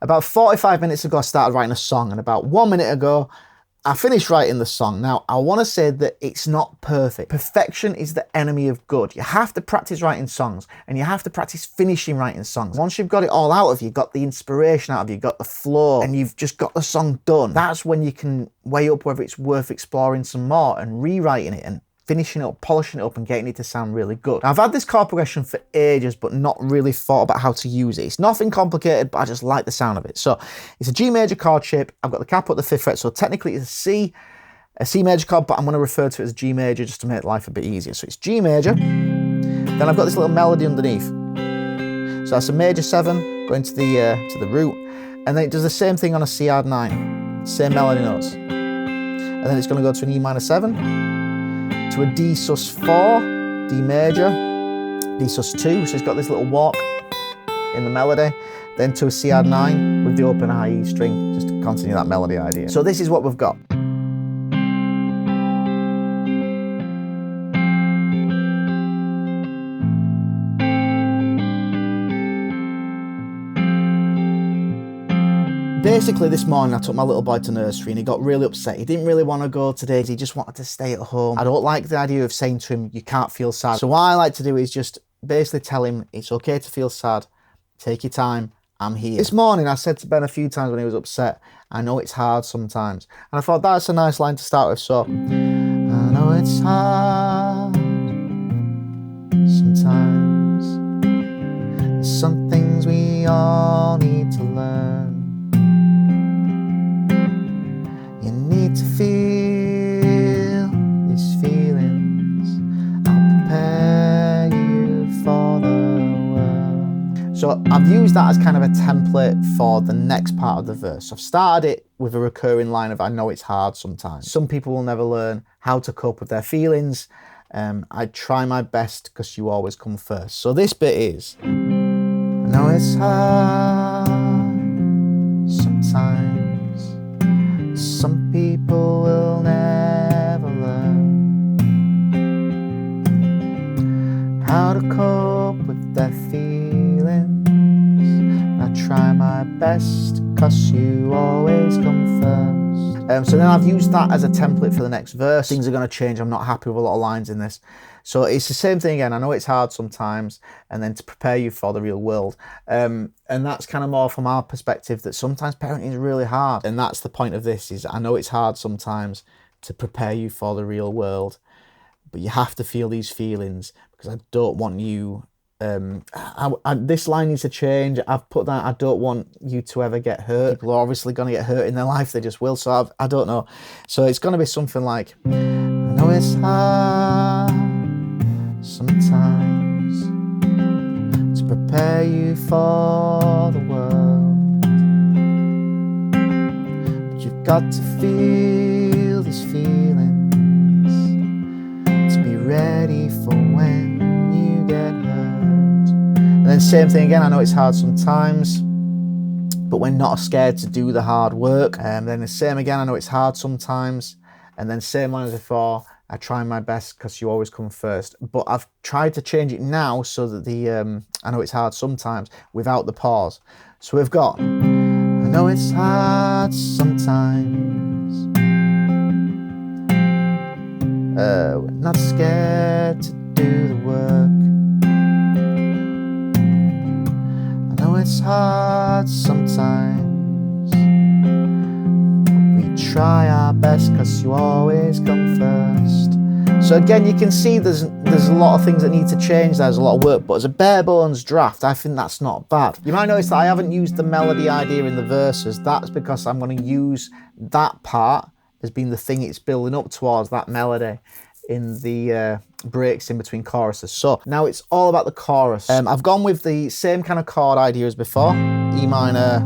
About 45 minutes ago, I started writing a song, and about 1 minute ago, I finished writing the song. Now, I want to say that it's not perfect. Perfection is the enemy of good. You have to practice writing songs, and you have to practice finishing writing songs. Once you've got it all out of you, got the inspiration out of you, got the flow, and you've just got the song done, that's when you can weigh up whether it's worth exploring some more and rewriting it and finishing it up, polishing it up and getting it to sound really good. Now, I've had this chord progression for ages, but not really thought about how to use it. It's nothing complicated, but I just like the sound of it. So it's a G major chord shape. I've got the cap at the 5th fret, so technically it's a C major chord, but I'm going to refer to it as G major just to make life a bit easier. So it's G major. Then I've got this little melody underneath. So that's a major 7 going to the root, and then it does the same thing on a C hard 9, same melody notes, and then it's going to go to an E minor 7. To a D sus4, D major, D sus2, so it's got this little walk in the melody, then to a C hard 9 with the open high E string, just to continue that melody idea. So this is what we've got. Basically, this morning I took my little boy to nursery and he got really upset. He didn't really want to go today. He just wanted to stay at home. I don't like the idea of saying to him, you can't feel sad. So what I like to do is just basically tell him it's okay to feel sad. Take your time. I'm here. This morning I said to Ben a few times when he was upset, I know it's hard sometimes. And I thought that's a nice line to start with. So, I know it's hard sometimes. There's some things we all need to learn. To feel these feelings, I'll prepare you for the world. So I've used that as kind of a template for the next part of the verse. I've started it with a recurring line of I know it's hard sometimes. Some people will never learn how to cope with their feelings. I try my best because you always come first. So this bit is, I know it's hard sometimes. Some people will never learn how to cope with their feelings. I try my best, cause you always come first. So then I've used that as a template for the next verse. Things are going to change. I'm not happy with a lot of lines in this. So it's the same thing again. I know it's hard sometimes, and then to prepare you for the real world. And that's kind of more from our perspective that sometimes parenting is really hard. And that's the point of this is I know it's hard sometimes to prepare you for the real world, but you have to feel these feelings because I don't want you, this line needs to change. I've put that, I don't want you to ever get hurt. People are obviously going to get hurt in their life. They just will. So I don't know. So it's going to be something like, I know it's hard sometimes to prepare you for the world, but you've got to feel these feelings to be ready for when you get hurt. And then same thing again, I know it's hard sometimes, but we're not scared to do the hard work. And then the same again, I know it's hard sometimes, and then same line as before, I try my best because you always come first. But I've tried to change it now so that the, I know it's hard sometimes, without the pause. So we've got, I know it's hard sometimes. We're not scared to do the work. I know it's hard sometimes. Try our best because you always come first. So again, you can see there's a lot of things that need to change. There's a lot of work, but as a bare bones draft, I think that's not bad. You might notice that I haven't used the melody idea in the verses. That's because I'm going to use that part as being the thing it's building up towards, that melody in the breaks in between choruses. So now it's all about the chorus. I've gone with the same kind of chord idea as before, E minor,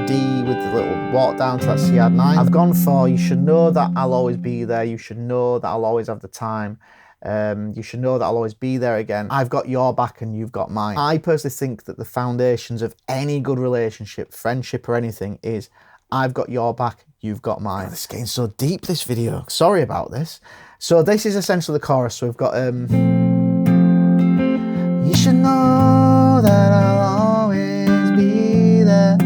D with the little walk down to that C hard 9. I've gone for, you should know that I'll always be there. You should know that I'll always have the time. You should know that I'll always be there again. I've got your back and you've got mine. I personally think that the foundations of any good relationship, friendship or anything is I've got your back, you've got mine. Oh, this is getting so deep, this video. Sorry about this. So this is essentially the chorus. So we've got, you should know that I'll always be there.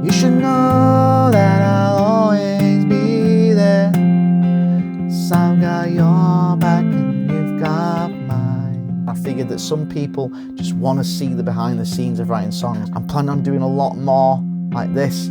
You should know that I'll always be there. 'Cause I've got your back and you've got mine. I figured that some people just want to see the behind the scenes of writing songs. I'm planning on doing a lot more like this.